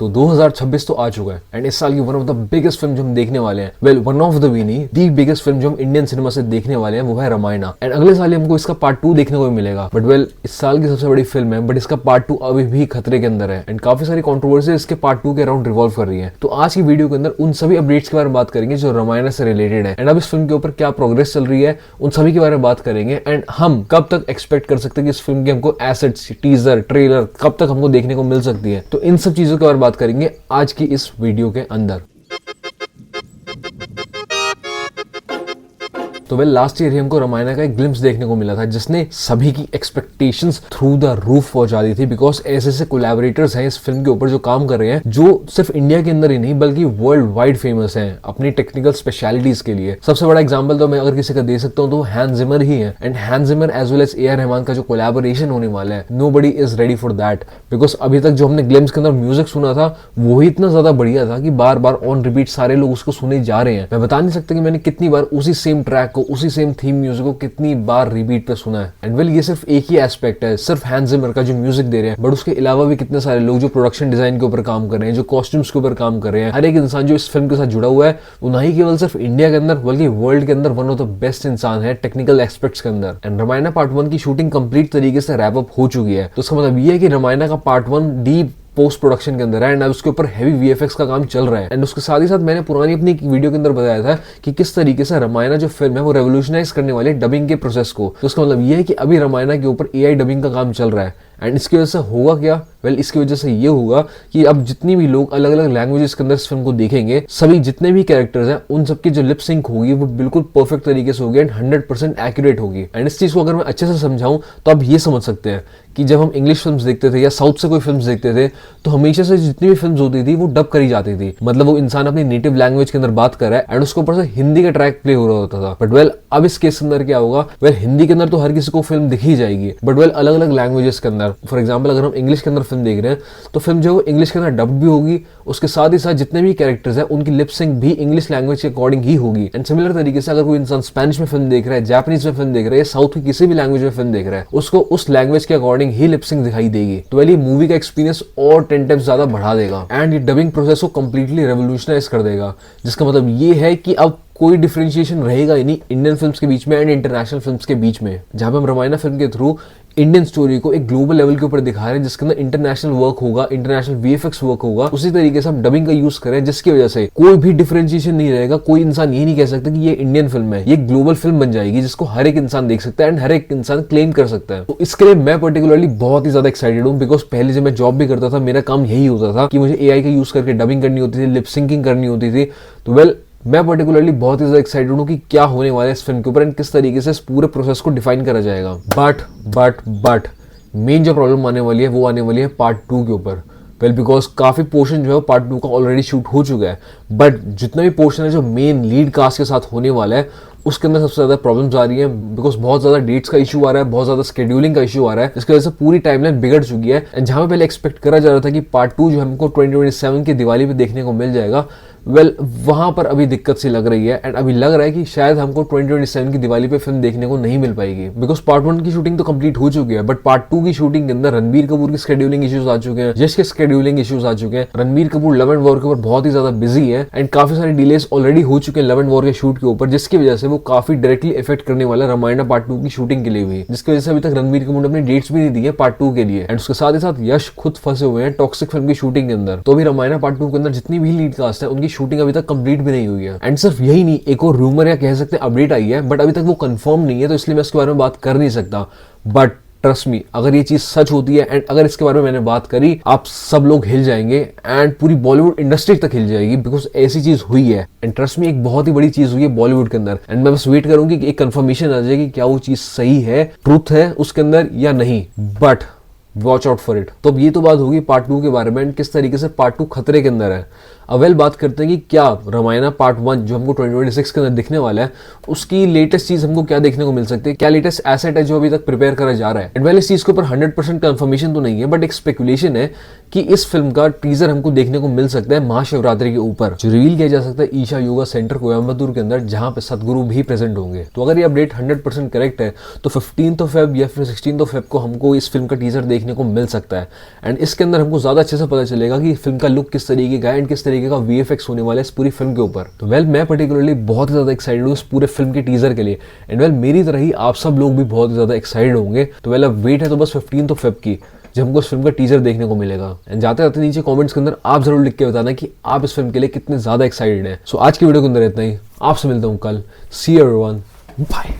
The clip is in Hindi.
तो 2026 तो आ चुका है एंड इस साल की one of the biggest film जो हम देखने वाले हैं, वेल वन ऑफ द भी नहीं, दी बिगेस्ट फिल्म जो हम इंडियन सिनेमा से देखने वाले हैं वो है रामायणा। एंड अगले साल हमको इसका पार्ट 2 देखने को मिलेगा। बट वेल इस साल की सबसे बड़ी फिल्म है, बट इसका पार्ट 2 अभी भी खतरे के अंदर है एंड काफी सारी कंट्रोवर्सी इसके पार्ट 2 के अराउंड रिवॉल्व कर रही है। तो आज की वीडियो के अंदर उन सभी अपडेट्स के बारे में बात करेंगे जो रामायणा से रिलेटेड है एंड अब इस फिल्म के ऊपर क्या प्रोग्रेस चल रही है उन सभी के बारे में बात करेंगे एंड हम कब तक एक्सपेक्ट कर सकते हैं कि इस फिल्म के हमको एसेट्स, टीजर, ट्रेलर कब तक हमको देखने को मिल सकती है। तो इन सब चीजों के बारे में बात करेंगे आज की इस वीडियो के अंदर। तो वेल लास्ट ईयर ही हमको रामायणा का एक ग्लिम्स देखने को मिला था जिसने सभी की एक्सपेक्टेशंस थ्रू द रूफ पहुंचा दी थी, बिकॉज ऐसे ऐसे कोलैबोरेटर्स हैं इस फिल्म के ऊपर जो काम कर रहे हैं जो सिर्फ इंडिया के अंदर ही नहीं बल्कि वर्ल्ड वाइड फेमस हैं अपनी टेक्निकल स्पेशलिटीज के लिए। सबसे बड़ा एग्जांपल तो मैं अगर किसी का दे सकता हूं तो हैंस जिमर ही है and Hans Zimmer as well as A R Rahman का जो कोलैबोरेशन होने वाला है, nobody is ready for that, because अभी तक जो हमने ग्लिम्स के अंदर म्यूजिक सुना था वो ही इतना ज्यादा बढ़िया था कि बार बार ऑन रिपीट सारे लोग उसको सुने जा रहे हैं। मैं बता नहीं सकता कि मैंने कितनी बार उसी सेम ट्रैक को, उसी सेम थीम म्यूजिक को कितनी बार रिपीट पे सुना है। एंड वेल ये सिर्फ एक ही एस्पेक्ट है, सिर्फ हैंस जिमर का जो म्यूजिक दे रहे हैं, बट उसके अलावा भी कितने सारे लोग जो प्रोडक्शन डिजाइन के ऊपर काम कर रहे हैं, जो कॉस्ट्यूम्स के ऊपर काम कर रहे हैं, हर एक इंसान जो इस फिल्म के साथ जुड़ा हुआ है वो ना ही केवल सिर्फ इंडिया के अंदर बल्कि वर्ल्ड के अंदर वन ऑफ द बेस्ट इंसान है टेक्निकल एस्पेक्ट्स के अंदर। एंड रामायणा पार्ट 1 की शूटिंग कंप्लीट तरीके से रैप अप हो चुकी है। तो इसका मतलब ये है कि रामायणा का पार्ट 1 डीप पोस्ट प्रोडक्शन के अंदर है एंड अब उसके ऊपर हैवी वीएफएक्स का काम चल रहा है। एंड उसके साथ ही साथ मैंने पुरानी अपनी वीडियो के अंदर बताया था कि किस तरीके से रामायणा जो फिल्म है वो रेवोल्यूशनाइज करने वाली है डबिंग के प्रोसेस को। तो उसका मतलब ये है कि अभी रामायणा के ऊपर एआई डबिंग का काम चल रहा है एंड इसकी वजह से होगा क्या, वेल इसकी वजह से ये होगा कि अब जितनी भी लोग अलग अलग लैंग्वेजेस के अंदर इस फिल्म को देखेंगे, सभी जितने भी कैरेक्टर्स हैं उन सबकी जो लिप सिंक होगी वो बिल्कुल परफेक्ट तरीके से होगी एंड 100% एक्यूरेट होगी। एंड इस चीज को अगर मैं अच्छे से समझाऊं तो आप ये समझ सकते हैं कि जब हम इंग्लिश फिल्म्स देखते थे या साउथ से कोई फिल्म्स देखते थे तो हमेशा से जितनी भी फिल्म्स होती थी वो डब करी जाती थी, मतलब वो इंसान अपनी नेटिव लैंग्वेज के अंदर बात कर रहा है एंड उसके ऊपर से हिंदी का ट्रैक प्ले हो रहा होता था। बट वेल अब इस केस के अंदर क्या होगा, वेल हिंदी के अंदर तो हर किसी को फिल्म दिखी जाएगी, बट वेल अलग अलग लैंग्वेजेस के अंदर, फॉर एग्जाम्पल अगर हम इंग्लिश के अंदर फिल्म देख रहे हैं तो फिल्म जो इंग्लिश के अंदर डब्ड भी होगी, उसके साथ ही साथ जितने भी कैरेक्टर्स हैं उनकी लिप सिंक भी इंग्लिश लैंग्वेज के अकॉर्डिंग ही होगी। एंड सिमिलर तरीके से अगर कोई इंसान स्पेनिश में फिल्म देख रहा है, जापानीज में फिल्म देख रहा है या साउथ की किसी भी लैंग्वेज में फिल्म देख रहा है, उसको उस लैंग्वेज के अकॉर्डिंग ही लिप सिंक दिखाई देगी। तो ये मूवी का एक्सपीरियंस और 10 टाइम्स ज्यादा बढ़ा देगा एंड ये डबिंग प्रोसेस को कंप्लीटली रेवोल्यूशनाइज कर देगा, जिसका मतलब ये है कि अब कोई डिफरेंशिएशन रहेगा ही नहीं इंडियन फिल्म्स के बीच में एंड इंटरनेशनल फिल्म्स के बीच में। जहां पे हम रामायणा फिल्म के थ्रू इंडियन स्टोरी को एक ग्लोबल लेवल के ऊपर दिखा रहे हैं जिसके अंदर इंटरनेशनल वर्क होगा, इंटरनेशनल वीएफएक्स वर्क होगा, उसी तरीके से हम डबिंग का यूज करें जिसकी वजह से कोई भी डिफरेंशिएशन नहीं रहेगा। कोई इंसान ये नहीं कह सकता कि ये इंडियन फिल्म है, ये ग्लोबल फिल्म बन जाएगी जिसको हर एक इंसान देख सकता है एंड हर एक इंसान क्लेम कर सकता है। तो इसके लिए मैं पर्टिकुलरली बहुत ही ज्यादा एक्साइटेड हूँ, बिकॉज पहले जब मैं जॉब भी करता था मेरा काम यही होता था कि मुझे एआई का यूज करके डबिंग करनी होती थी, लिप सिंकिंग करनी होती थी। तो वेल मैं पर्टिकुलरली बहुत ही ज्यादा एक्साइटेड हूँ कि क्या होने वाला है इस फिल्म के ऊपर एंड किस तरीके से इस पूरे प्रोसेस को डिफाइन करा जाएगा। बट मेन जो प्रॉब्लम आने वाली है वो आने वाली है पार्ट 2 के ऊपर। वेल बिकॉज काफी पोर्शन जो है पार्ट 2 का ऑलरेडी शूट हो चुका है, बट जितना भी पोर्शन है जो मेन लीड कास्ट के साथ होने वाला है उसके अंदर सबसे ज्यादा प्रॉब्लम्स आ रही है, बिकॉज बहुत ज्यादा डेट्स का इशू आ रहा है, बहुत ज्यादा शेड्यूलिंग का इशू आ रहा है, इसकी वजह से पूरी टाइमलाइन बिगड़ चुकी है। एंड जहां पे पहले एक्सपेक्ट करा जा रहा था कि पार्ट 2 जो हमको 2027 की दिवाली पे देखने को मिल जाएगा, वेल वहां पर अभी दिक्कत सी लग रही है एंड अभी लग रहा है कि शायद हमको 2027 की दिवाली पे फिल्म देखने को नहीं मिल पाएगी, बिकॉज पार्ट 1 की शूटिंग तो कंप्लीट हो चुकी है बट पार्ट 2 की शूटिंग के अंदर रणबीर कपूर की शेड्यूलिंग इश्यूज आ चुके हैं, यश के शेड्यूलिंग इश्यूज आ चुके हैं। Ranbir Kapoor love and war के ऊपर बहुत ही ज्यादा बिजी है एंड काफी सारे डिलेस ऑलरेडी हो चुके हैं लव एंड वॉर के शूट के ऊपर, जिसकी वजह से वो काफी डायरेक्टली इफेक्ट करने वाला है रामायणा पार्ट 2 की शूटिंग के लिए भी, जिसकी वजह से अभी तक रणबीर कपूर ने अपनी डेट्स भी नहीं दी है पार्ट 2 के लिए। एंड उसके साथ ही साथ यश खुद फंसे हुए हैं टॉक्सिक फिल्म की शूटिंग के अंदर। तो अभी रामायणा पार्ट 2 के अंदर जितनी भी लीड कास्ट है उनकी शूटिंग अभी तक कंप्लीट भी नहीं हुई है। एंड सिर्फ यही नहीं, एक और रूमर या कह सकते हैं अपडेट आई है बट अभी तक वो कंफर्म नहीं है, तो इसलिए मैं इसके बारे में बात कर नहीं सकता। बट ट्रस्ट मी, अगर ये चीज सच होती है एंड अगर इसके बारे में मैंने बात करी, आप सब लोग हिल जाएंगे एंड पूरी बॉलीवुड इंडस्ट्री तक हिल जाएगी, बिकॉज ऐसी चीज हुई है। एंड ट्रस्ट मी, एक बहुत ही बड़ी चीज हुई है बॉलीवुड के अंदर एंड मैं बस वेट करूंगी कि एक कंफर्मेशन आ जाएगी क्या वो चीज सही है, ट्रूथ है उसके अंदर या नहीं, but watch out for it. तो अब ये तो बात होगी पार्ट 2 के बारे में एंड किस तरीके से पार्ट 2 खतरे के अंदर है। अब वेल बात करते हैं कि क्या रामायणा पार्ट 1 जो हमको 2026 के अंदर दिखने वाला है, उसकी लेटेस्ट चीज हमको क्या देखने को मिल सकती है, क्या लेटेस्ट एसेट है जो अभी तक प्रिपेयर करा जा रहा है। एंड वेल इस चीज के ऊपर 100% कंफर्मेशन तो नहीं है, बट एक स्पेकुलेशन है कि इस फिल्म का टीजर हमको देखने को मिल सकता है महाशिवरात्रि के ऊपर, जो रिवील किया जा सकता है ईशा योगा सेंटर कोयम्बतूर के अंदर, जहां पे सदगुरु भी प्रेजेंट होंगे। तो अगर ये अपडेट 100% करेक्ट है तो 15 फेब या फिर 16 फेब को हमको इस फिल्म का टीजर देखने को मिल सकता है। एंड इसके अंदर हमको ज्यादा अच्छे से पता चलेगा कि फिल्म का लुक किस तरीके का है एंड किस तरीके का वीएफएक्स होने वाला है इस पूरी फिल्म के ऊपर। तो वेल मैं पर्टिकुलरली बहुत ही ज्यादा एक्साइटेड हूँ इस पूरे फिल्म के टीजर के लिए। एंड वेल मेरी तरह ही आप सब लोग भी बहुत ज्यादा एक्साइटेड होंगे। तो वेल अब वेट है तो बस 15 फेब की, जब हमको इस फिल्म का टीजर देखने को मिलेगा। एंड जाते जाते नीचे कमेंट्स के अंदर आप जरूर लिख के बताना कि आप इस फिल्म के लिए कितने ज्यादा एक्साइटेड हैं। सो आज की वीडियो के अंदर इतना ही, आपसे मिलता हूँ कल। सी यू एवरीवन, बाय।